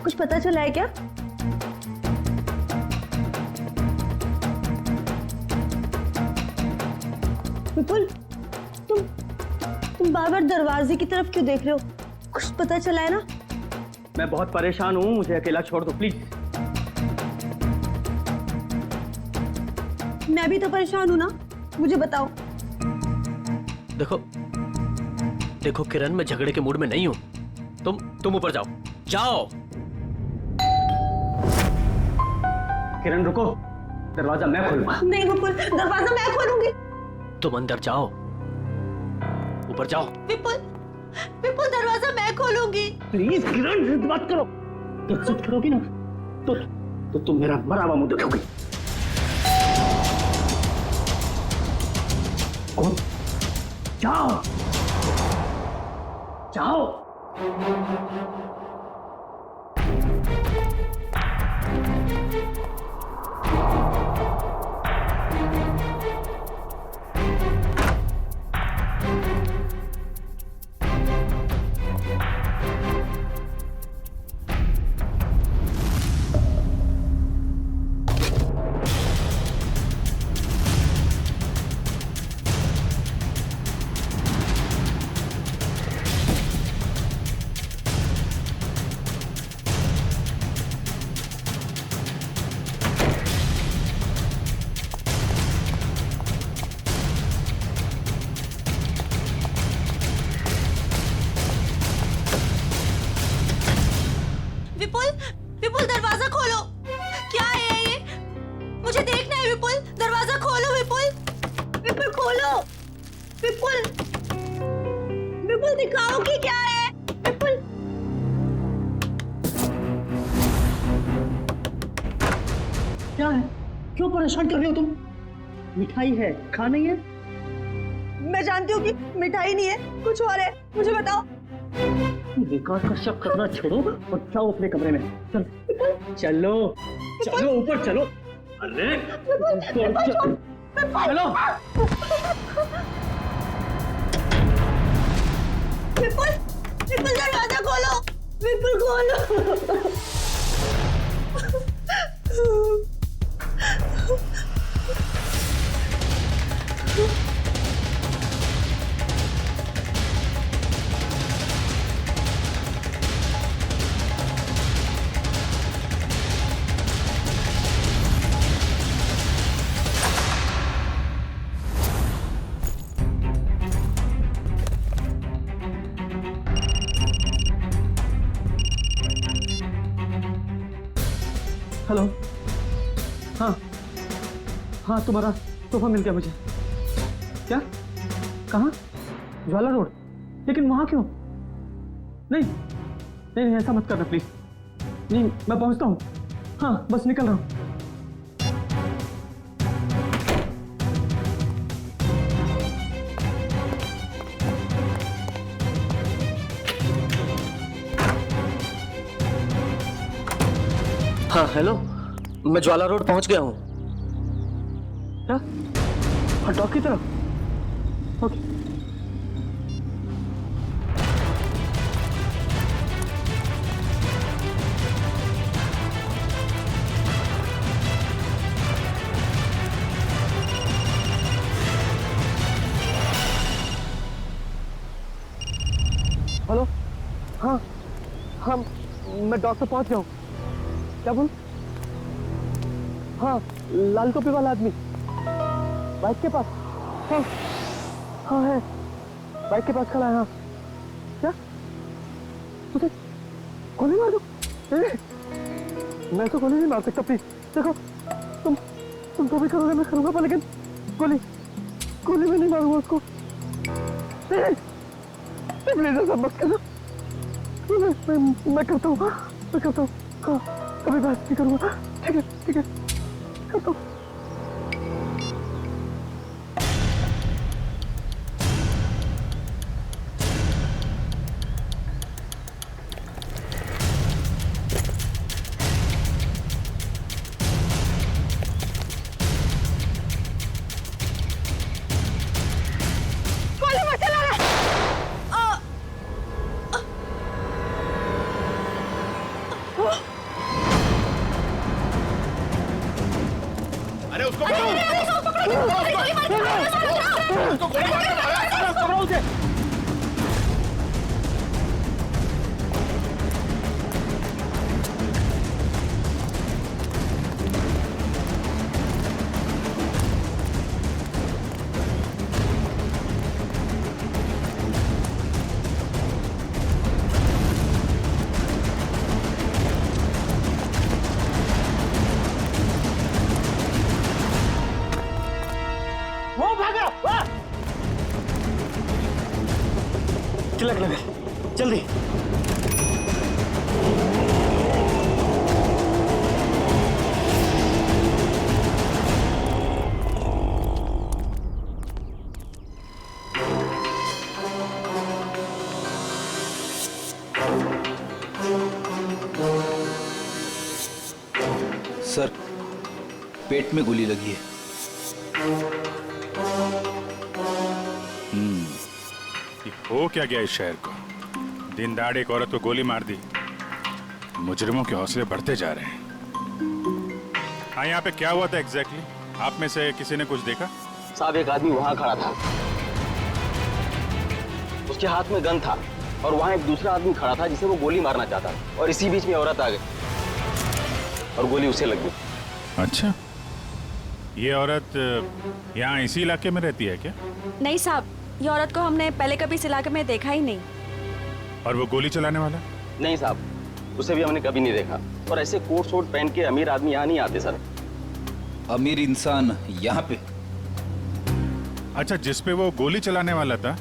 कुछ पता चला है क्या? विपुल, तुम बार बार दरवाजे की तरफ क्यों देख रहे हो? कुछ पता चला है ना? मैं बहुत परेशान हूँ, मुझे अकेला छोड़ दो प्लीज। मैं भी तो परेशान हूँ ना, मुझे बताओ। देखो किरण, मैं झगड़े के मूड में नहीं हूँ। तुम ऊपर जाओ। किरण रुको, दरवाजा मैं खोलूंगा। नहीं विपुल, दरवाजा मैं खोलूंगी। तुम अंदर जाओ, ऊपर जाओ। विपुल दरवाजा मैं खोलूंगी। प्लीज किरण, जिद मत करो। तो जिद करोगी ना तो तुम मेरा मरा हुआ मुंह देखोगी। कौन? जाओ जाओ। विपुल दरवाजा खोलो। क्या है ये? मुझे देखना है विपुल, दरवाजा खोलो विपुल खोलो। विपुल दिखाओ कि क्या है। विपुल, क्या है? क्यों परेशान कर रहे हो तुम? मिठाई है, खाना ही है। मैं जानती हूँ कि मिठाई नहीं है, कुछ और है, मुझे बताओ। बेकार का शक करना छोड़ो और जाओ अपने कमरे में। चलो ऊपर चलो। अरे चलो। विपुल दरवाजा खोलो। विपुल खोलो। हेलो। हाँ तुम्हारा सोफा मिल गया मुझे। क्या? कहाँ? ज्वाला रोड। लेकिन वहां क्यों? नहीं ऐसा मत करना प्लीज। नहीं, मैं पहुंचता हूँ। हाँ बस निकल रहा हूँ। हाँ हेलो, मैं ज्वाला रोड पहुंच गया हूँ। क्या? हाँ डॉक की तरफ। ओके। हेलो। हाँ मैं डॉक से पहुंच गया हूँ। क्या बोल? हाँ लाल टोपी वाला आदमी बाइक के पास। हाँ है, बाइक के पास खड़ा है। हाँ क्या? तुझे गोली मार दो? मैं तो गोली नहीं मार सकता प्लीज। देखो तुम तो भी करोगे, मैं करूंगा, पर लेकिन गोली में नहीं मारूंगा उसको। प्लीज ऐसा मत करना। मैं करता हूँ। हाँ कभी बात नहीं करूंगा। ठीक है करता हूँ। उसको पकड़ो उसे। वो भागा। तिलक नगर, जल्दी। सर, पेट में गोली लगी है। ये हो क्या गया इस शहर को? दिन दहाड़े एक औरत को गोली मार दी। मुजरिमों के हौसले बढ़ते जा रहे हैं। हाँ, यहाँ पे क्या हुआ था एग्जैक्टली? आप में से किसी ने कुछ देखा? साहब, एक आदमी वहां खड़ा था, उसके हाथ में गन था और वहां एक दूसरा आदमी खड़ा था जिसे वो गोली मारना चाहता था, और इसी बीच में औरत आ गई और गोली उसे लग गई। अच्छा, ये औरत यहाँ इसी इलाके में रहती है क्या? नहीं साहब, ये औरत को हमने पहले कभी इस इलाके में देखा ही नहीं। और वो गोली चलाने वाला? नहीं साहब, उसे भी हमने कभी नहीं देखा, और ऐसे कोट शोट पहन के अमीर आदमी यहाँ नहीं आते सर। अमीर इंसान यहाँ पे? अच्छा, जिस पे वो गोली चलाने वाला था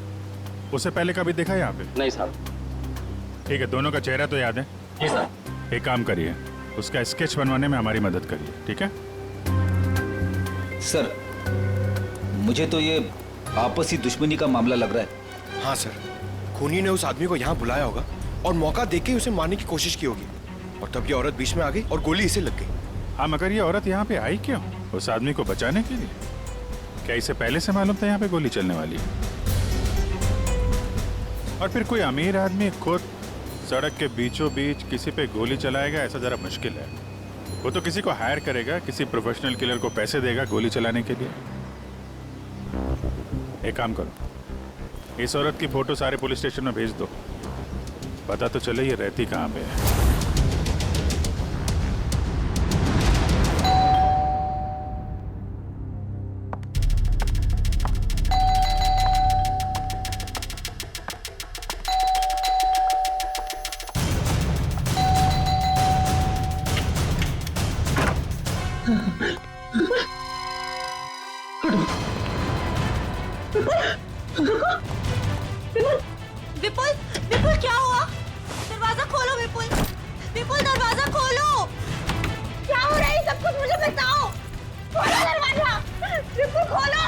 उसे पहले कभी देखा यहाँ पे? नहीं साहब। ठीक है, दोनों का चेहरा तो याद है? जी सर। एक काम करिए, उसका स्केच बनवाने में हमारी मदद करिए, ठीक है? सर, मुझे तो ये आपसी दुश्मनी का मामला लग रहा है। हाँ सर, खूनी ने उस आदमी को यहाँ बुलाया होगा और मौका देख के उसे मारने की कोशिश की होगी, और तब ये औरत बीच में आ गई और गोली इसे लग गई। हाँ, मगर ये औरत यहाँ पे आई क्यों? उस आदमी को बचाने के लिए? क्या इसे पहले से मालूम था यहाँ पे गोली चलने वाली है? और फिर कोई अमीर आदमी खुद सड़क के बीचों बीच किसी पे गोली चलाएगा, ऐसा जरा मुश्किल है। वो तो किसी को हायर करेगा, किसी प्रोफेशनल किलर को पैसे देगा गोली चलाने के लिए। एक काम करो, इस औरत की फोटो सारे पुलिस स्टेशन में भेज दो, पता तो चले ये रहती कहाँ पे है। विपुल, विपुल क्या हुआ? दरवाजा खोलो विपुल, विपुल दरवाजा खोलो। क्या हो रहा है सब कुछ मुझे बताओ। खोलो दरवाजा, विपुल खोलो।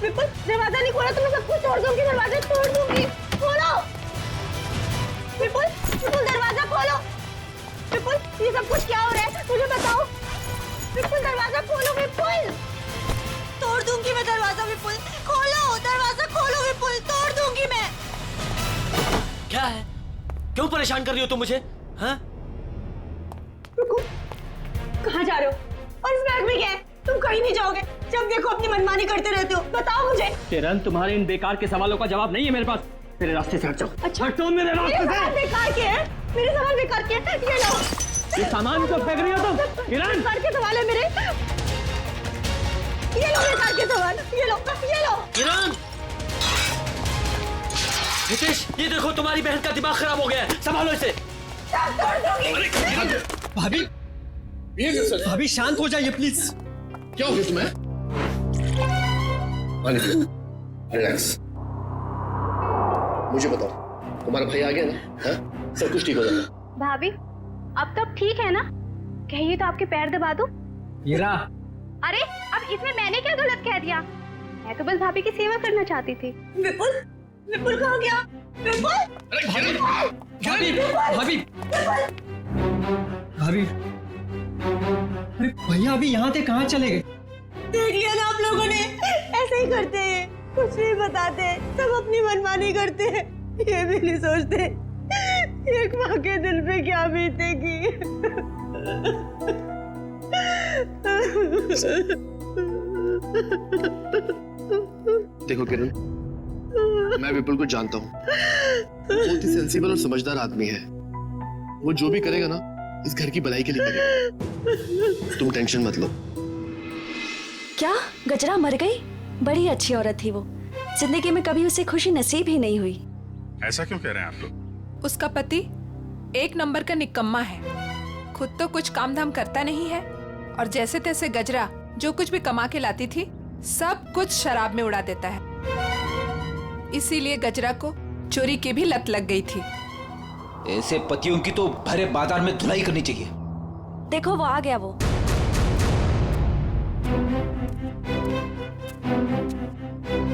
विपुल, दरवाजा नहीं खोला तो मैं सब कुछ तोड़ दूंगी, दरवाजा तोड़ दूंगी। खोलो विपुल, विपुल दरवाजा खोलो। विपुल, ये सब कुछ क्या हो रहा है मुझे बताओ। विपुल दरवाजा खोलो, विपुल। तोड़ दूंगी मैं दरवाजा, विपुल खोलो दरवाजा, खोलो विपुल, तोड़ दूंगी मैं। क्या है? क्यों परेशान कर रही हो तुम मुझे? हाँ? रुको, कहाँ जा रहे हो? और इस बैग में क्या है? तुम कहीं नहीं जाओगे, जब देखो अपनी मनमानी करते रहते हो। बताओ मुझे। किरण, तुम्हारे इन बेकार के सवालों का जवाब नहीं है मेरे पास। मेरे रास्ते से हट जाओ। अच्छा, हट जाओ मेरे रास्ते से। बेकार के है, मेरे सवाल बेकार के हैं। ये लो, ये सामान तो फेंक रही हो तुम। किरण, बेकार के सवाल है मेरे। ये लो बेकार के सवाल, ये लो, ये लो। किरण! हितेश, ये देखो तुम्हारी बहन का दिमाग खराब हो गया है, संभालो इसे। भाभी, भाभी शांत हो जाइए प्लीज। क्या हो गया तुम्हें? रिलैक्स, मुझे बताओ, तुम्हारा भाई आ गया ना? हाँ? सब कुछ ठीक हो जाएगा। भाभी, अब तो ठीक है ना? कहिए तो आपके पैर दबा दूं? हीरा, अरे अब इसमें मैंने क्या गलत कह दिया? मैं तो बस भाभी की सेवा करना चाहती थी। विपुल, विपुल कहाँ गया? विपुल, भाभी, भाभी, भाभी, अरे भैया अभी यहाँ से कहाँ चले गए? देख लिया ना आप लोगों ने, ऐसे ही करते हैं, कुछ नहीं बताते, सब अपनी मनमानी करते हैं, ये भी नहीं सोचते एक माँ के दिल पे क्या बीतेगी। देखो किरण, मैं विपुल को जानता हूँ। वो बहुत ही सेंसिबल और समझदार आदमी है। वो जो भी करेगा ना, इस घर की भलाई के लिए करेगा। तुम टेंशन मत लो। क्या गजरा मर गई? बड़ी अच्छी औरत थी वो। जिंदगी में कभी उसे खुशी नसीब ही नहीं हुई। ऐसा क्यों कह रहे हैं आप लोग? उसका पति एक नंबर का निकम्मा है। खुद तो कुछ काम धाम करता नहीं है और जैसे तैसे गजरा जो कुछ भी कमा के लाती थी सब कुछ शराब में उड़ा देता है। इसीलिए गजरा को चोरी की भी लत लग गई थी। ऐसे पतियों की तो भरे बाजार में धुलाई करनी चाहिए। देखो वो आ गया वो।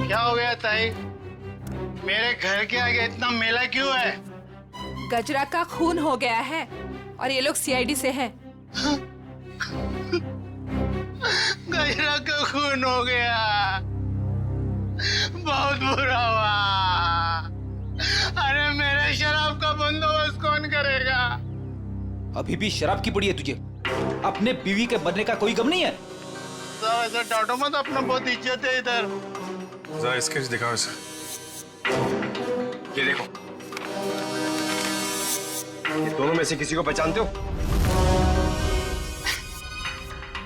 क्या हो गया ताई? मेरे घर के आगे इतना मेला क्यों है? गजरा का खून हो गया है और ये लोग सीआईडी से हैं। गजरा का खून हो गया, बहुत बुरा हुआ। अरे मेरे शराब का बंदोबस्त कौन करेगा? अभी भी शराब की पड़ी है तुझे। अपने बीवी के मरने का कोई गम नहीं है। सब ऐसा डांटो मत, अपना बहुत इज्जत है इधर। जरा स्केच दिखाओ इसे। ये देखो, ये दोनों में से किसी को पहचानते हो?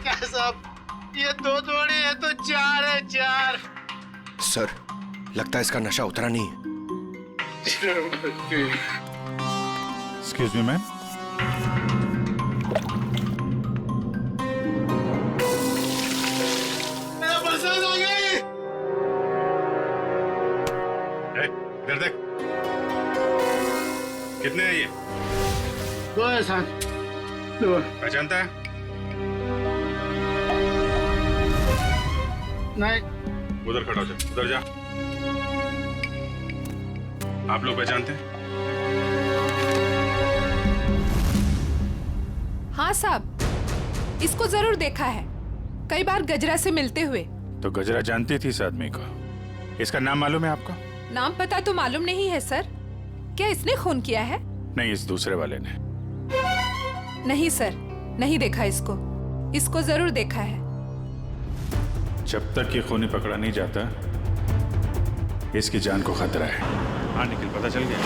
क्या सब? ये दो थोड़ी है तो चार है, चार। सर, लगता है इसका नशा उतरा नहीं है। Excuse me ma'am. मेरा बरसात आ गई। इधर देख, कितने हैं ये? दो है साथ, दो। पहचानता है? नहीं। उधर खड़ा हो जा, उधर जा। आप लोग पहचानते हैं? हाँ साहब, इसको जरूर देखा है, कई बार गजरा से मिलते हुए। तो गजरा जानती थी इस आदमी को। इसका नाम मालूम है आपको? नाम पता तो मालूम नहीं है सर। क्या इसने खून किया है? नहीं, इस दूसरे वाले ने। नहीं सर, नहीं देखा इसको। इसको जरूर देखा है। जब तक ये खूनी पकड़ा नहीं जाता, इसकी जान को खतरा है। हाँ निखिल, पता चल गया।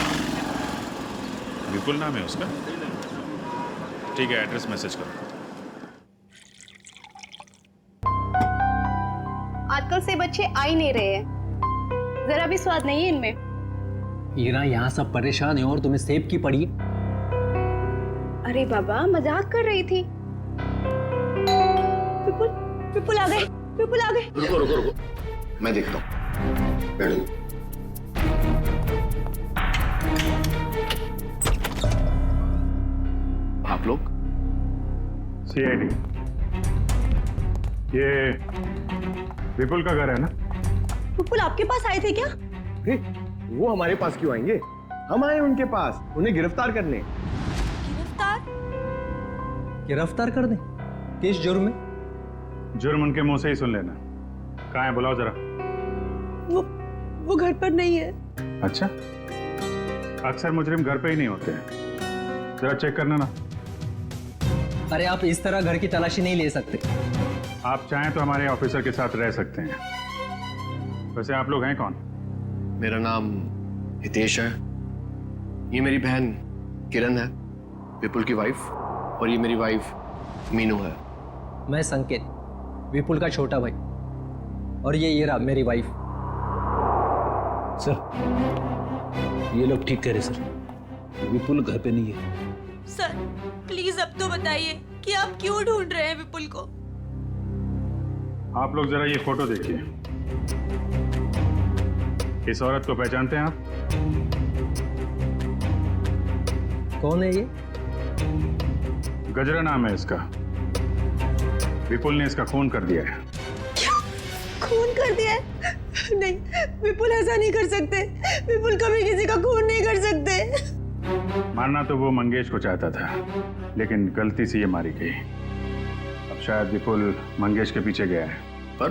विपुल नाम है उसका। ठीक है, एड्रेस मैसेज करो। आजकल से बच्चे आ ही नहीं रहे हैं, जरा भी स्वाद नहीं है इनमें। हीरा, यहाँ सब परेशान है और तुम्हें सेब की पड़ी। अरे बाबा, मजाक कर रही थी। विपुल, विपुल आ गए, विपुल आ गए। रुको रुको रुको, मैं देखता हूँ। बैठो। आप लोग? सीआईडी। ये विपुल का घर है ना? विपुल आपके पास आए थे क्या? वो हमारे पास क्यों आएंगे? हम आए उनके पास, उन्हें गिरफ्तार करने। गिरफ्तार? गिरफ्तार कर दे? किस जुर्म में? जुर्म उनके मुंह से ही सुन लेना। कहाँ है, बुलाओ जरा। वो घर पर नहीं है। अच्छा, अक्सर मुजरिम घर पे ही नहीं होते हैं। जरा चेक करना ना। अरे आप इस तरह घर की तलाशी नहीं ले सकते। आप चाहें तो हमारे ऑफिसर के साथ रह सकते हैं। वैसे आप लोग हैं कौन? मेरा नाम हितेश है। ये मेरी बहन किरण है, विपुल की वाइफ, और ये मेरी वाइफ मीनू है। मैं संकेत, विपुल का छोटा भाई, और ये रहा मेरी वाइफ। सर, ये लोग ठीक कह रहे सर। विपुल घर पे नहीं है। सर प्लीज अब तो बताइए कि आप क्यों ढूंढ रहे हैं विपुल को? आप लोग जरा ये फोटो देखिए। इस औरत को पहचानते हैं आप? कौन है ये? गजरा नाम है इसका। विपुल ने इसका खून कर दिया है। क्या? खून कर दिया है? नहीं, विपुल ऐसा नहीं कर सकते। विपुल कभी किसी का खून नहीं कर सकते। मारना तो वो मंगेश को चाहता था, लेकिन गलती से ये मारी गई। अब शायद विपुल मंगेश के पीछे गया है। पर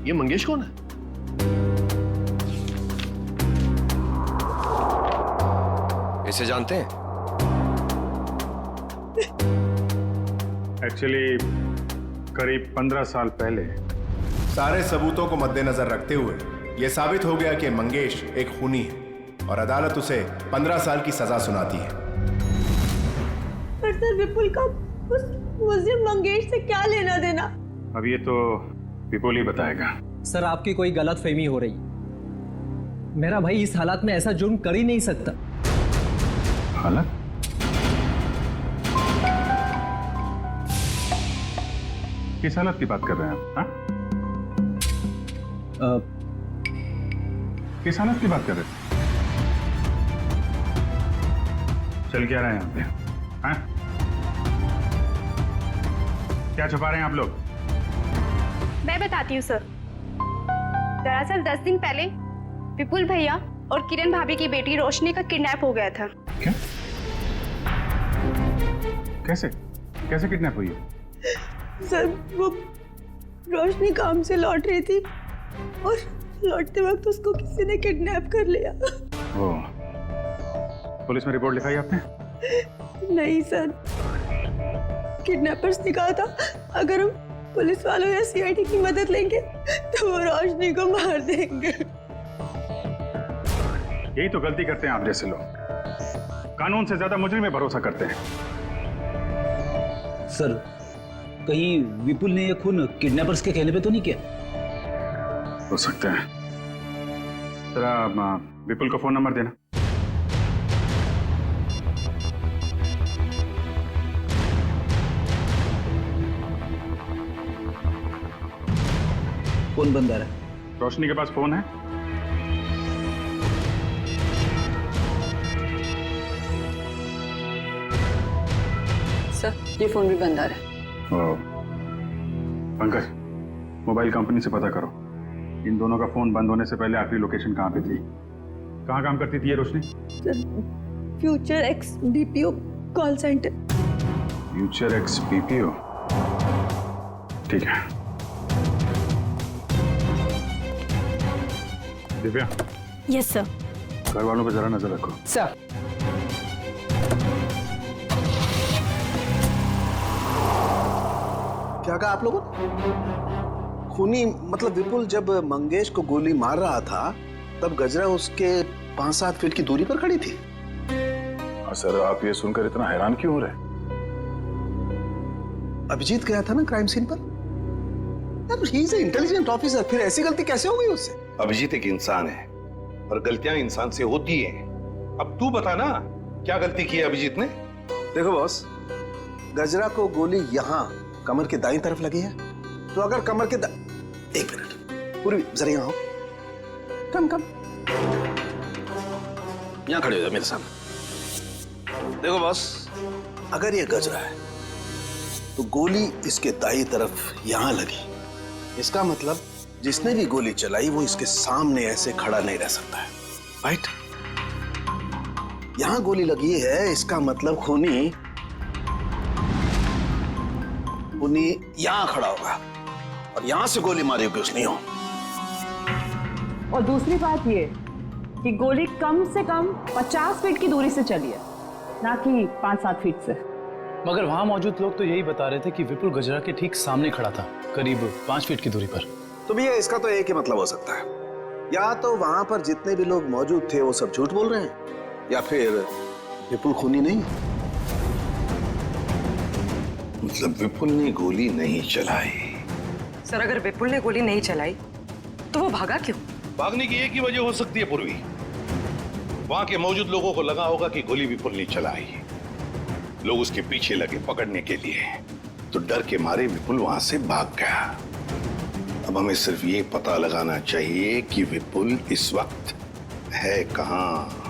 ये मंगेश कौन है? इसे जानते हैं? एक्चुअली करीब 15 साल पहले। सारे सबूतों को मद्देनजर रखते हुए यह साबित हो गया कि मंगेश एक खूनी है और अदालत उसे 15 साल की सजा सुनाती है। पर सर विपुल का उस मुस्लिम मंगेश से क्या लेना देना? अब ये तो विपुल ही बताएगा। सर आपकी कोई गलत फहमी हो रही। मेरा भाई इस हालात में ऐसा जुर्म कर ही नहीं सकता। हालत? किस हालत की बात कर रहे हैं आप? किस हालत की बात कर रहे हैं? चल क्या रहे हैं यहाँ पे? हाँ? क्या छुपा रहे हैं आप लोग? मैं बताती हूँ सर। दरअसल 10 दिन पहले विपुल भैया और किरण भाभी की बेटी रोशनी का किडनैप हो गया था। क्या? कैसे? कैसे किडनैप हुई है? सर वो रोशनी काम से लौट रही थी और लौटते वक्त उसको किसी ने किडनैप कर लिया। ओ, पुलिस में रिपोर्ट लिखाई आपने? नहीं सर, किडनैपर्स ने कहा था अगर हम पुलिस वालों या सीआईडी की मदद लेंगे तो वो रोशनी को मार देंगे। यही तो गलती करते हैं आप जैसे लोग, कानून से ज्यादा मुजरिम में भरोसा करते हैं। सर कहीं विपुल ने यह खून किडनैपर्स के कहने पे तो नहीं किया? हो सकता है। जरा विपुल का फोन नंबर देना। फोन बंद आ रहा है। रोशनी के पास फोन है? सर ये फोन भी बंद आ रहा है। पंकज, मोबाइल कंपनी से पता करो इन दोनों का फोन बंद होने से पहले आखिरी लोकेशन कहाँ पे थी। कहाँ काम करती थी ये रोशनी? Future X BPO call centre. Future X BPO, ठीक है। दिव्या। Yes sir. घर वालों पे जरा नजर रखो। सर क्या कहा आप लोगों ने? खूनी मतलब विपुल जब मंगेश को गोली मार रहा था तब गजरा उसके 5-7 फीट की दूरी पर खड़ी थी। सर आप ये सुनकर इतना हैरान क्यों हो रहे? अभिजीत गया था ना क्राइम सीन पर। ही इज इंटेलिजेंट ऑफिसर, फिर ऐसी गलती कैसे हो गई उससे? अभिजीत एक इंसान है और गलतियां इंसान से होती हैं। अब तू बता ना क्या गलती की है अभिजीत ने? देखो बॉस, गजरा को गोली यहाँ कमर के दाईं तरफ लगी है, तो अगर कमर के एक मिनट पूरी जरा यहाँ आओ। कम यहाँ खड़े हो जाओ मेरे सामने। देखो बॉस, अगर ये गजरा है तो गोली इसके दाईं तरफ यहाँ लगी, इसका मतलब जिसने भी गोली चलाई वो इसके सामने ऐसे खड़ा नहीं रह सकता है, राइट? यहां गोली लगी है, इसका मतलब खूनी यहां खड़ा होगा और यहां से गोली मारी होगी उसने। और दूसरी बात ये कि गोली कम से कम 50 फीट की दूरी से चली है, ना कि 5-7 फीट से। मगर वहां मौजूद लोग तो यही बता रहे थे कि विपुल गजरा के ठीक सामने खड़ा था, करीब 5 फीट की दूरी पर। तो भैया इसका तो एक ही मतलब हो सकता है, या तो वहां पर जितने भी लोग मौजूद थे वो सब झूठ बोल रहे हैं, या फिर विपुल खूनी नहीं। मतलब विपुल ने गोली नहीं चलाई? सर अगर विपुल ने गोली नहीं चलाई तो वो भागा क्यों? भागने की एक ही वजह हो सकती है पूर्वी, वहां के मौजूद लोगों को लगा होगा कि गोली विपुल ने चलाई, लोग उसके पीछे लगे पकड़ने के लिए, तो डर के मारे विपुल वहां से भाग गया। अब हमें सिर्फ ये पता लगाना चाहिए कि विपुल इस वक्त है कहां।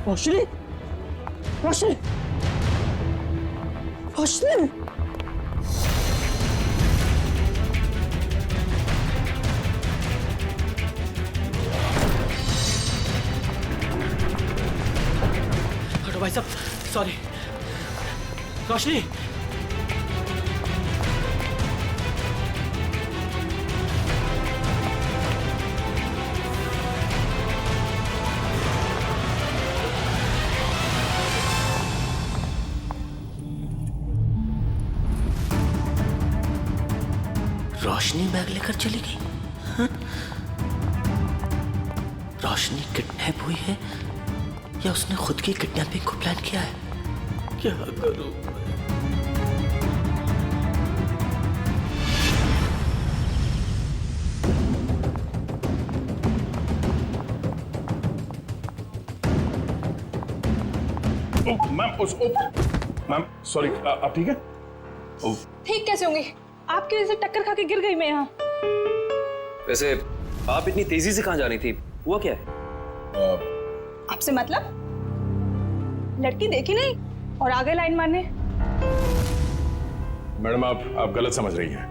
रोशनी, रोशनी, रोशनी। हटो भाई साहब, सॉरी। रोशनी, रोशनी बैग लेकर चली गई। हाँ? रोशनी किडनैप हुई है या उसने खुद की किडनैपिंग को प्लान किया है? क्या करूं? मैम सॉरी, आप ठीक है? ठीक कैसे होंगी? आपकी वजह से टक्कर खा के गिर गई मैं यहाँ। वैसे आप इतनी तेजी से कहाँ जा रही थी? हुआ क्या है? आपसे मतलब? लड़की देखी नहीं और आगे लाइन मारने। मैडम आप गलत समझ रही हैं।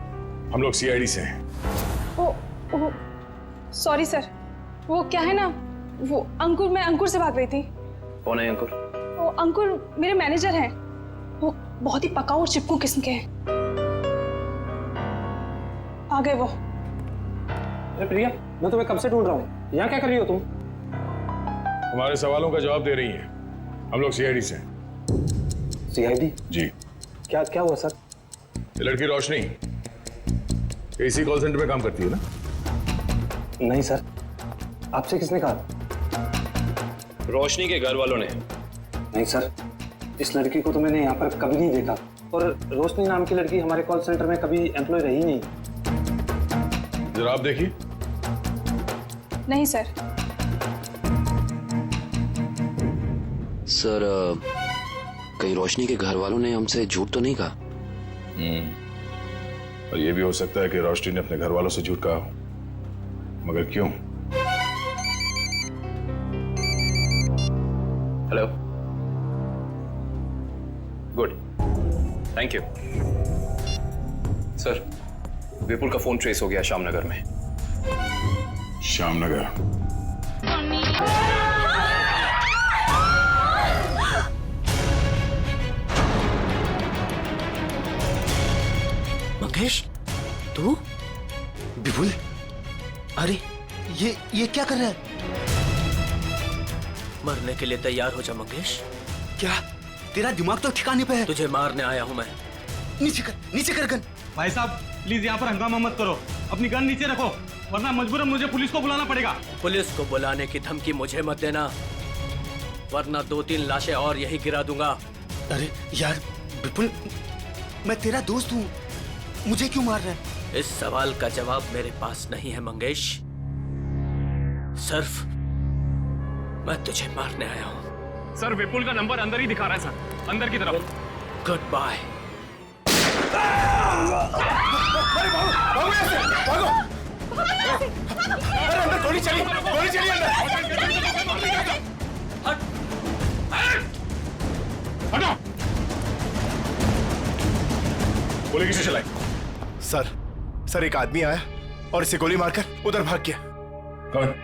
हम लोग सीआईडी से हैं। ओ सॉरी सर, वो क्या है ना, वो अंकुर, मैं अंकुर से भाग रही थी। कौन है अंकुर? वो अंकुर मेरे मैनेजर हैं। वो बहुत ही पकाऊ और चिपकू किस्म के हैं। आ गए वो। अरे प्रिया, मैं तुम्हें कब से ढूंढ रहा हूँ। यहाँ क्या कर रही हो तुम? हमारे सवालों का जवाब दे रही हैं। हम लोग सीआईडी से हैं। सीआईडी? जी। क्या हुआ सर? ये लड़की रोशनी इसी कॉल सेंटर में काम करती है ना? नहीं सर, आपसे किसने कहा? रोशनी के घर वालों ने। नहीं सर, इस लड़की को तो मैंने यहाँ पर कभी नहीं देखा, और रोशनी नाम की लड़की हमारे कॉल सेंटर में कभी एम्प्लॉय रही नहीं। जरा आप देखिए। नहीं सर। सर, कहीं रोशनी के घर वालों ने हमसे झूठ तो नहीं कहा? और ये भी हो सकता है कि रोशनी ने अपने घर वालों से झूठ कहा हो, मगर क्यों? Hello, good, thank you. Sir, Vipul का फोन ट्रेस हो गया श्यामनगर में। श्यामनगर? मंगेश, तू? विपुल, अरे ये क्या कर रहा है? मरने के लिए तैयार हो जा मंगेश। क्या तेरा दिमाग तो ठिकाने पे है? तुझे मारने आया हूं मैं। नीचे कर गन। भाई साहब प्लीज यहाँ पर हंगामा मत करो, अपनी गन नीचे रखो, वरना मजबूरन मुझे पुलिस को बुलाना पड़ेगा। पुलिस को बुलाने की धमकी मुझे मत देना, वरना 2-3 लाशें और यही गिरा दूंगा। अरे यार विपुल, मैं तेरा दोस्त हूँ, मुझे क्यों मार रहा है? इस सवाल का जवाब मेरे पास नहीं है मंगेश। सिर्फ मैं तुझे मारने आया हूँ। सर, विपुल का नंबर अंदर ही दिखा रहा है सर, अंदर की तरफ। Goodbye. अरे अंदर गोली चली अंदर। हटो। गोली किसे चलाई? सर एक आदमी आया और इसे गोली मारकर उधर भाग गया। कौन?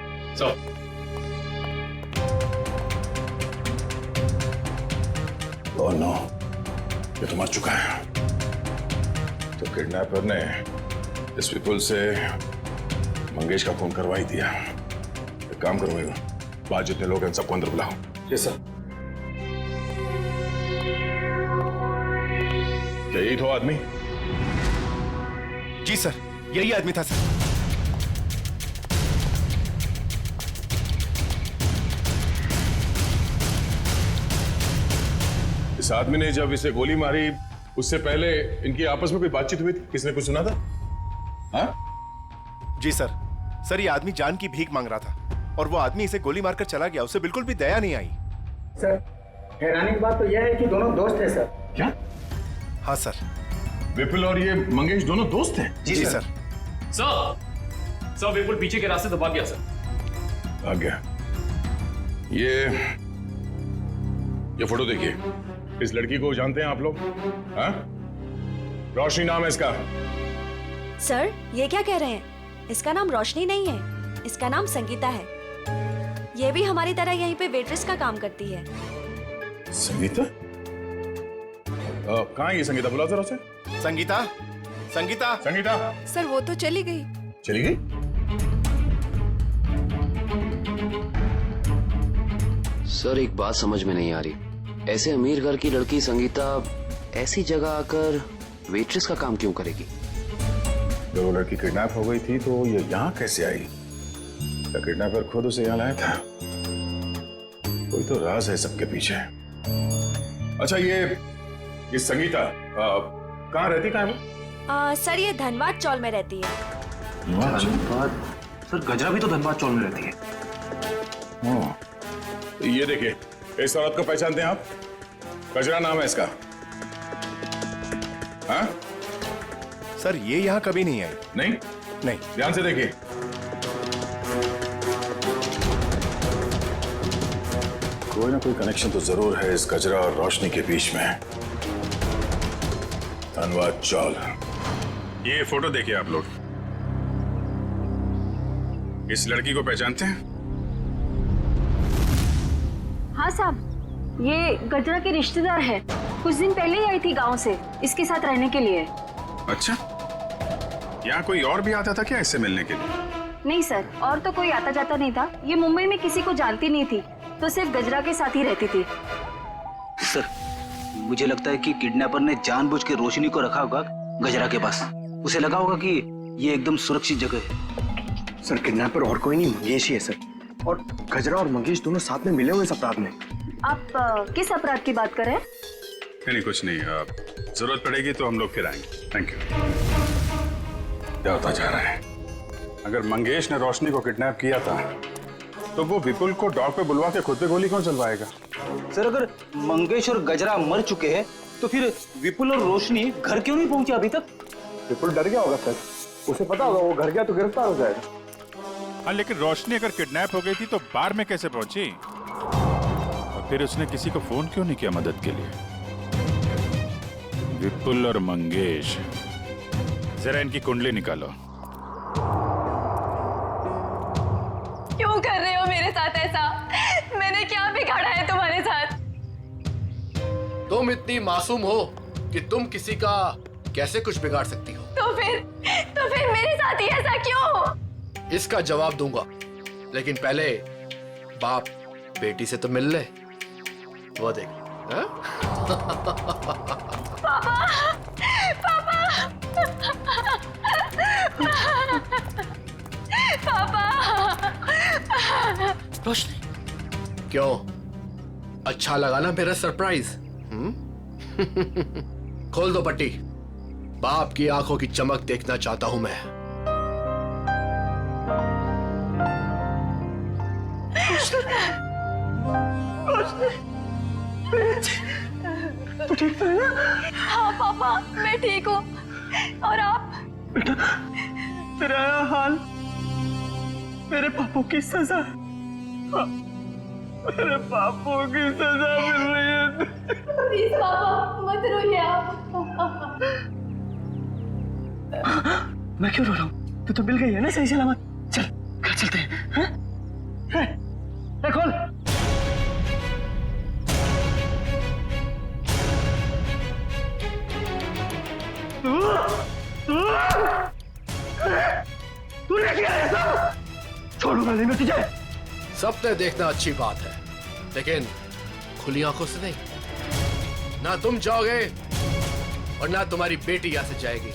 नो, ये तो मर चुका है। तो किडनैपर ने इस विपुल से मंगेश का फोन करवा ही दिया। एक काम करो, बाहर जितने लोग हैं सबको अंदर बुलाओ। Yes sir. क्या यही तो आदमी? जी सर, यही आदमी था सर। इस आदमी ने जब इसे गोली मारी, उससे पहले इनकी आपस में कोई बातचीत हुई थी? किसने कुछ सुना था? हाँ? जी सर, ये आदमी जान की भीख मांग रहा था और वो आदमी इसे गोली मारकर चला गया। उसे बिल्कुल भी दया नहीं आई। सर, हैरानी की बात तो यह है कि दोनों दोस्त हैं सर। क्या? हाँ सर। विपुल और ये मंगेश दोनों दोस्त हैं? जी सर। सर, विपुल पीछे के रास्ते से भाग गया सर। भाग गया? ये ये फोटो देखिए, इस लड़की को जानते हैं आप लोग? हाँ? रोशनी नाम है इसका। सर, ये क्या कह रहे हैं? इसका नाम रोशनी नहीं है, इसका नाम संगीता है। ये भी हमारी तरह यहीं पे वेट्रेस का काम करती है। संगीता? कहाँ है ये संगीता? बुलाओ जरा उसे। संगीता, संगीता, संगीता। सर वो तो चली गई। चली गई? सर एक बात समझ में नहीं आ रही, ऐसे अमीर घर की लड़की संगीता ऐसी जगह आकर वेट्रेस का काम क्यों करेगी? जब वो लड़की किडनैप हो गई थी तो ये यहाँ कैसे आई? क्या किडनैपर खुद उसे यहाँ लाया था? कोई तो राज है सबके पीछे। अच्छा ये संगीता कहाँ रहती? कहाँ है वो? सर ये धनबाद चौल में रहती है। धनबाद? सर गजरा भी तो धनबाद चौल में रहती है। ये देखिए, इस औरत को पहचानते हैं आप? गजरा नाम है इसका। हाँ? सर ये यहाँ कभी नहीं आई। नहीं? नहीं। ध्यान से देखिए। कोई ना कोई कनेक्शन तो जरूर है इस गजरा और रोशनी के बीच में। धनबाद चौल। ये फोटो देखिए आप लोग, इस लड़की को पहचानते हैं? हाँ साहब, ये गजरा की रिश्तेदार है। कुछ दिन पहले ही आई थी गांव से इसके साथ रहने के लिए। अच्छा, यहाँ कोई और भी आता था क्या इससे मिलने के लिए? नहीं सर, और तो कोई आता जाता नहीं था। ये मुंबई में किसी को जानती नहीं थी, तो सिर्फ गजरा के साथ ही रहती थी। सर मुझे लगता है कि किडनैपर ने जानबूझ के रोशनी को रखा होगा गजरा के पास। उसे लगा होगा कि ये एकदम सुरक्षित जगह है। सर किडनैपर और कोई नहीं, मंगेश ही है सर। और गजरा और मंगेश दोनों साथ में मिले हुए इस अपराध में। आप किस अपराध की बात कर रहे हैं? नहीं कुछ नहीं, जरूरत पड़ेगी तो हम लोग फिर आएंगे। Thank you. क्या होता जा रहा है? अगर मंगेश ने रोशनी को किडनैप किया था तो वो विपुल को डॉग पे बुलवा के खुद पे गोली कौन चलवाएगा? सर अगर मंगेश और गजरा मर चुके हैं तो फिर विपुल और रोशनी घर क्यों नहीं पहुंचे अभी तक? विपुल डर गया होगा सर, उसे पता होगा वो घर गया तो गिरफ्तार हो जाएगा। हाँ लेकिन रोशनी अगर किडनैप हो गई थी तो बार में कैसे पहुंची? और फिर उसने किसी को फोन क्यों नहीं किया मदद के लिए? विपुल और मंगेश, जरा इनकी कुंडली निकालो। क्यों कर रहे हो मेरे साथ ऐसा? मैंने क्या बिगाड़ा है तुम्हारे साथ? तुम इतनी मासूम हो कि तुम किसी का कैसे कुछ बिगाड़ सकती हो? तो फिर मेरे साथ ही ऐसा क्यों? इसका जवाब दूंगा, लेकिन पहले बाप बेटी से तो मिल ले। वो देख। हाँ? पापा, पापा, पापा। रोशनी, क्यों अच्छा लगा ना मेरा सरप्राइज? खोल दो पट्टी। बाप की आंखों की चमक देखना चाहता हूं मैं। तू ठीक तो है ना? हाँ पापा, मैं ठीक हूँ। और आप? बेटा, तेरा हाल मेरे पापों की सजा। मेरे पापों की सजा मिल रही है। प्लीज पापा मत रोइए आप। मैं क्यों रो रहा हूँ? तू तो मिल गई है ना सही सलामत। चल घर चलते हैं। खोल। तू लेके आया सब? छोड़ूंगा नहीं मैं तुझे। सपने देखना अच्छी बात है, लेकिन खुली आंखों से नहीं। ना तुम जाओगे और ना तुम्हारी बेटी यहां से जाएगी,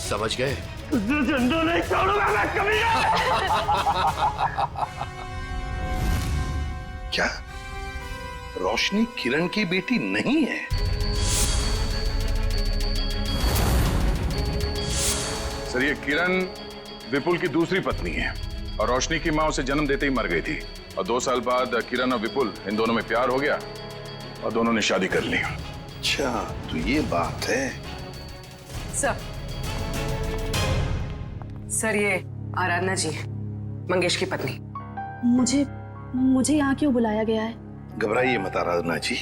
समझ गए? तुझे जिंदा नहीं छोड़ूंगा मैं कभी। क्या रोशनी किरण की बेटी नहीं है? सर ये किरण विपुल की दूसरी पत्नी है और रोशनी की मां उसे जन्म देते ही मर गई थी। और 2 साल बाद किरण और विपुल इन दोनों में प्यार हो गया और दोनों ने शादी कर ली। अच्छा तो ये बात है। सर ये आराधना जी, मंगेश की पत्नी। मुझे यहाँ क्यों बुलाया गया है? घबराइए मत आराधना जी,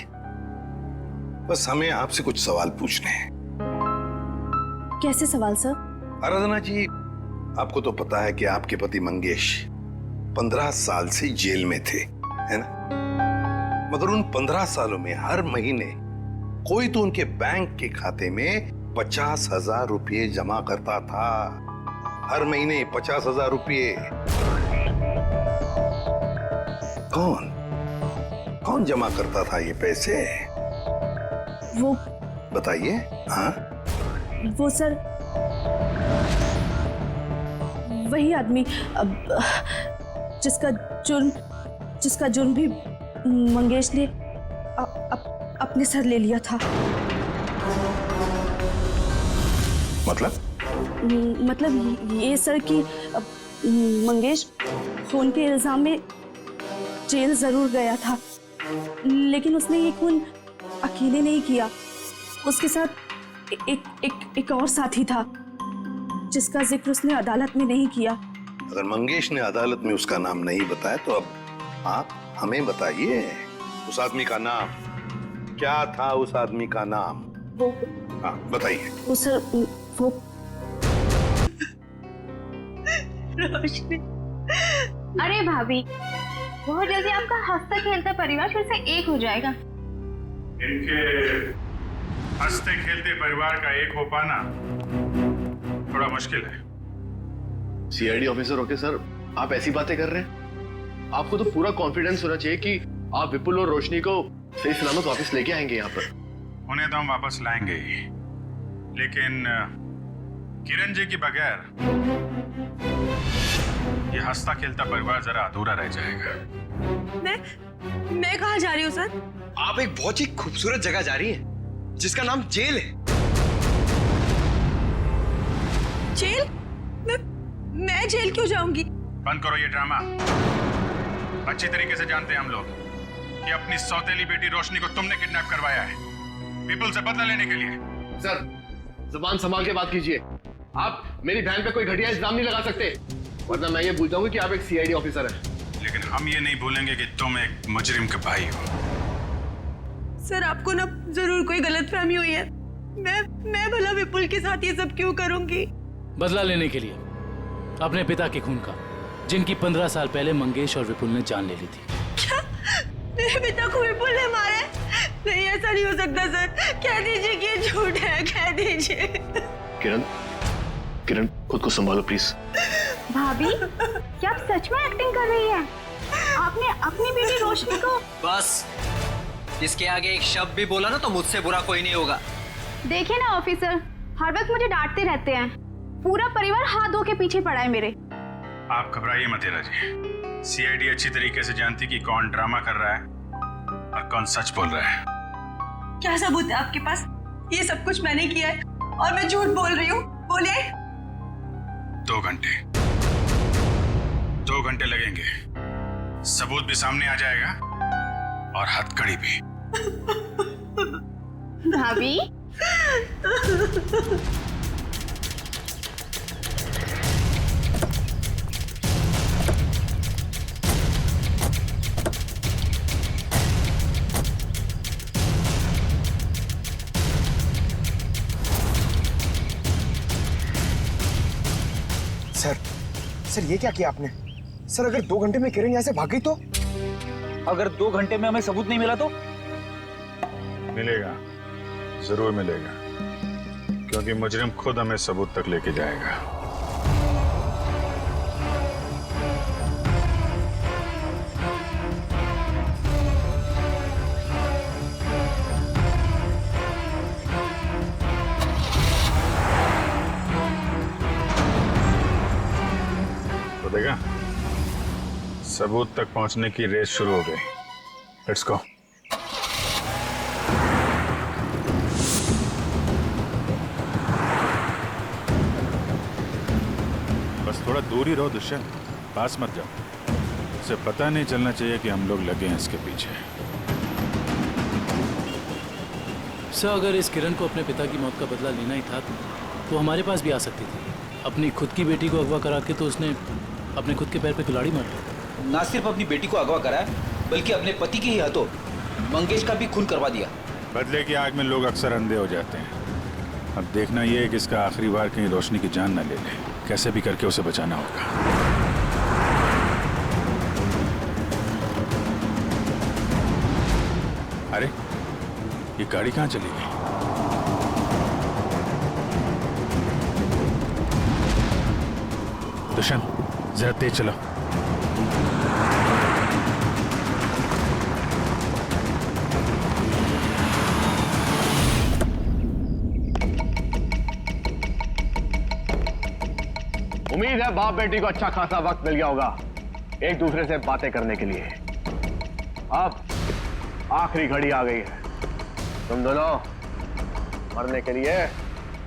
बस हमें आपसे कुछ सवाल पूछने हैं। कैसे सवाल सर? आराधना जी, आपको तो पता है कि आपके पति मंगेश 15 साल से जेल में थे, है ना? मगर उन 15 सालों में हर महीने कोई तो उनके बैंक के खाते में 50,000 रुपये जमा करता था। हर महीने 50,000 रुपये। कौन जमा करता था ये पैसे? वो बताइए। हाँ, वो सर वही आदमी जिसका जुर्म भी मंगेश ने अपने सर ले लिया था। मतलब ये सर कि मंगेश खून के इल्जाम में जेल जरूर गया था, लेकिन उसने ये खून अकेले नहीं किया। उसके साथ एक और साथी था जिसका जिक्र उसने अदालत में नहीं किया। अगर मंगेश ने अदालत में उसका नाम नहीं बताया तो अब आप हमें बताइए उस आदमी का नाम क्या था? उस आदमी का नाम वो, हाँ बताइए। वो सर वो रोशनी। अरे भाभी, बहुत जल्दी आपका हंसता खेलता परिवार फिर से एक हो जाएगा। इनके हंसते खेलते परिवार का एक हो पाना थोड़ा मुश्किल है। सीआईडी ऑफिसर होके सर आप ऐसी बातें कर रहे हैं? आपको तो पूरा कॉन्फिडेंस होना चाहिए कि आप विपुल और रोशनी को सही सलामत वापस लेके आएंगे यहाँ पर। उन्हें तो हम वापस लाएंगे ही, लेकिन किरण जी के बगैर ये हंसता खेलता परिवार जरा अधूरा रह जाएगा। मैं कहाँ जा रही हूँ सर? आप एक बहुत ही खूबसूरत जगह जा रही हैं, जिसका नाम जेल है। जेल? मैं जेल क्यों जाऊंगी? बंद करो ये ड्रामा। अच्छी तरीके से जानते हैं हम लोग कि अपनी सौतेली बेटी रोशनी को तुमने किडनैप करवाया है विपुल से बदला लेने के लिए। सर जुबान संभाल के बात कीजिए। आप मेरी बहन पे कोई घटिया इल्जाम नहीं लगा सकते, वरना मैं ये भूल जाऊंगी कि आप एक सीआईडी ऑफिसर हैं। लेकिन हम ये नहीं भूलेंगे कि तुम एक मुजरिम के भाई हो। सर आपको ना जरूर कोई गलतफहमी हुई है। मैं भला विपुल के साथ ये सब क्यों करूंगी? बदला लेने के लिए अपने पिता के खून का, जिनकी 15 साल पहले मंगेश और विपुल ने जान ले ली थी। क्या मेरे पिता को विपुल ने मारा? नहीं, ऐसा नहीं हो सकता सर। कह दीजिए कि ये झूठ है, कह दीजिए। किरण खुद को संभालो प्लीज। भाभी, क्या आप सच में एक्टिंग कर रही हैं? आपने अपनी बेटी रोशनी को। बस इसके आगे एक शब्द भी बोला ना तो मुझसे बुरा कोई नहीं होगा। देखिए ना ऑफिसर, हर वक्त मुझे डांटते रहते हैं। पूरा परिवार हाथ धो के पीछे पड़ा है मेरे। आप घबराइए मत हीरा जी। सीआईडी अच्छी तरीके से जानती कि कौन ड्रामा कर रहा है और कौन सच बोल रहा है। क्या सबूत है आपके पास? ये सब कुछ मैंने किया है और मैं झूठ बोल रही हूँ? बोलिए। 2 घंटे 2 घंटे लगेंगे, सबूत भी सामने आ जाएगा और हथकड़ी भी। भाभी सर ये क्या किया आपने? सर अगर 2 घंटे में किरण यहाँ से भाग गई तो? अगर 2 घंटे में हमें सबूत नहीं मिला तो? मिलेगा, जरूर मिलेगा, क्योंकि मुजरिम खुद हमें सबूत तक लेके जाएगा। तो देखा, सबूत तक पहुंचने की रेस शुरू हो गई। Let's go. बस थोड़ा दूर ही रहो दुष्यंत, पास मत जाओ। उसे पता नहीं चलना चाहिए कि हम लोग लगे हैं इसके पीछे। सर अगर इस किरण को अपने पिता की मौत का बदला लेना ही था तो हमारे पास भी आ सकती थी। अपनी खुद की बेटी को अगवा करा के तो उसने अपने खुद के पैर पे कुल्हाड़ी मार ली। ना सिर्फ अपनी बेटी को अगवा करा है, बल्कि अपने पति के ही हाथों मंगेश का भी खून करवा दिया। बदले की आग में लोग अक्सर अंधे हो जाते हैं। अब देखना यह है कि इसका आखिरी बार कहीं रोशनी की जान न ले ले। कैसे भी करके उसे बचाना होगा। अरे ये गाड़ी कहाँ चली गई? दुष्यंत जरा तेज चलो। उम्मीद है बाप बेटी को अच्छा खासा वक्त मिल गया होगा एक दूसरे से बातें करने के लिए। अब आखिरी घड़ी आ गई है, तुम दोनों मरने के लिए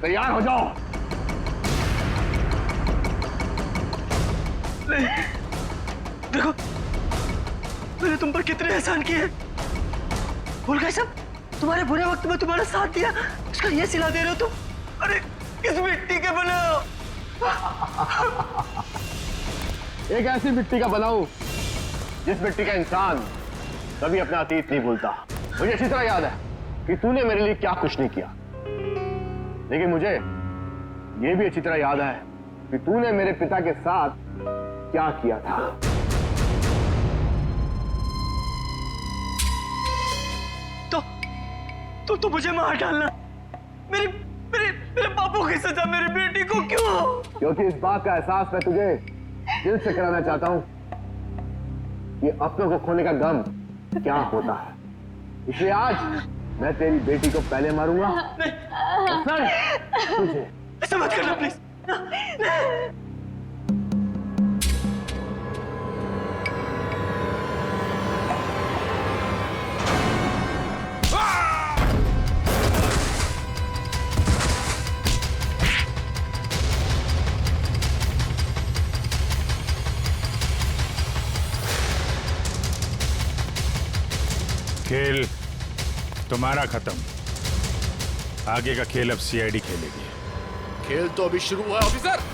तैयार हो जाओ। देखो मैंने तुम पर कितने एहसान किए। भूल गए सब? तुम्हारे बुरे वक्त में तुम्हारा साथ दिया, उसका ये सिला दे रहे हो तुम। अरे किस मिट्टी के बने हो? एक ऐसी मिट्टी का बनाऊं जिस मिट्टी का इंसान कभी अपना अतीत नहीं भूलता। मुझे अच्छी तरह याद है कि तूने मेरे लिए क्या कुछ नहीं किया, लेकिन मुझे यह भी अच्छी तरह याद है कि तूने मेरे पिता के साथ क्या किया था। तो मुझे मार डालना। मेरे मेरे मेरे बापू की सजा मेरी बेटी को क्यों? क्योंकि इस बात का एहसास मैं तुझे दिल से कराना चाहता हूं कि अपनों को खोने का गम क्या होता है। इसलिए आज मैं तेरी बेटी को पहले मारूंगा, फिर तुझे। ऐसा मत करना प्लीज। खेल तुम्हारा खत्म। आगे का खेल अब सीआईडी खेलेगी। खेल तो अभी शुरू हुआ है ऑफिसर।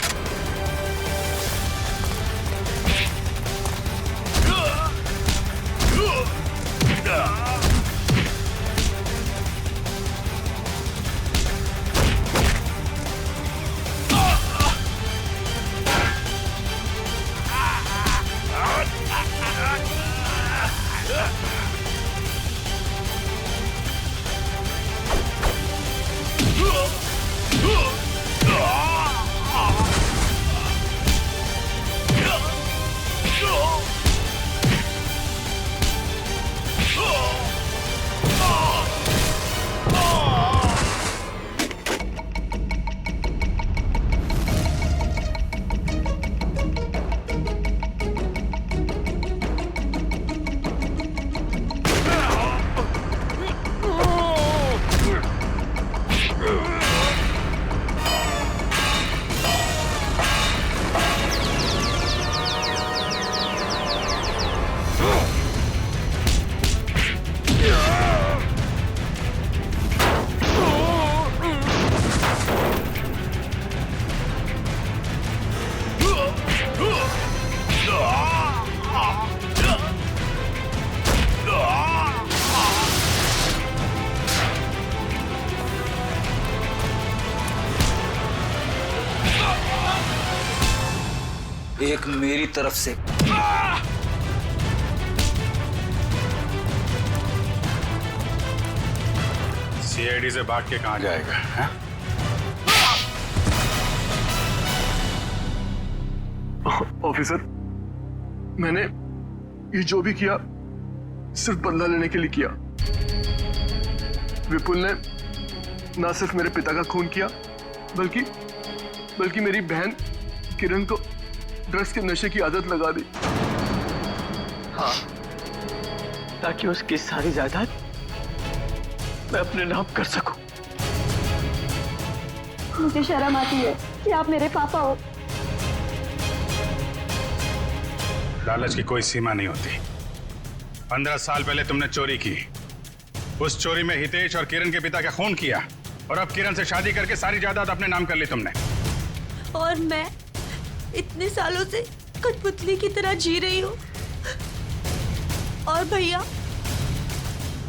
एक मेरी तरफ से सीआईडी से भाग के कहां जाएगा है? ऑफिसर, मैंने ये जो भी किया सिर्फ बदला लेने के लिए किया। विपुल ने ना सिर्फ मेरे पिता का खून किया बल्कि मेरी बहन किरण को ड्रग्स के नशे की आदत लगा दी। हाँ, ताकि उसकी सारी जायदाद मैं अपने नाम कर सकूं। मुझे शर्म आती है कि आप मेरे पापा हो। लालच की कोई सीमा नहीं होती। 15 साल पहले तुमने चोरी की। उस चोरी में हितेश और किरण के पिता का खून किया और अब किरण से शादी करके सारी जायदाद अपने नाम कर ली तुमने। और मैं इतने सालों से कठपुतली की तरह जी रही हूँ। और भैया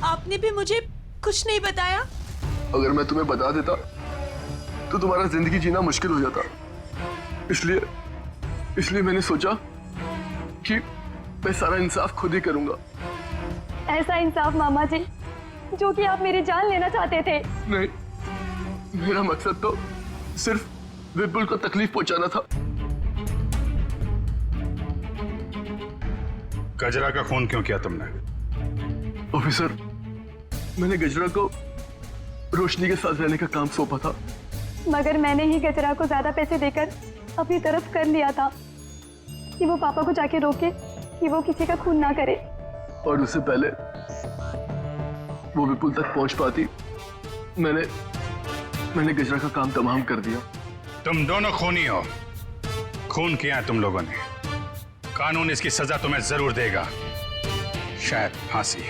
आपने भी मुझे कुछ नहीं बताया? अगर मैं तुम्हें बता देता तो तुम्हारा जिंदगी जीना मुश्किल हो जाता। इसलिए मैंने सोचा कि मैं सारा इंसाफ खुद ही करूंगा। ऐसा इंसाफ मामा जी जो कि आप मेरी जान लेना चाहते थे। नहीं, मेरा मकसद तो सिर्फ विपुल को तकलीफ पहुंचाना था। गजरा का खून क्यों किया तुमने? ऑफिसर, मैंने गजरा को रोशनी के साथ रहने का काम सौंपा था, मगर मैंने ही गजरा को ज्यादा पैसे देकर अपनी तरफ कर लिया था कि वो पापा को जाके रोके कि वो किसी का खून ना करे। और उससे पहले वो विपुल तक पहुंच पाती, मैंने गजरा का काम तमाम कर दिया। तुम दोनों खूनी हो, खून किया है तुम लोगों ने। कानून इसकी सजा तुम्हें जरूर देगा, शायद फांसी।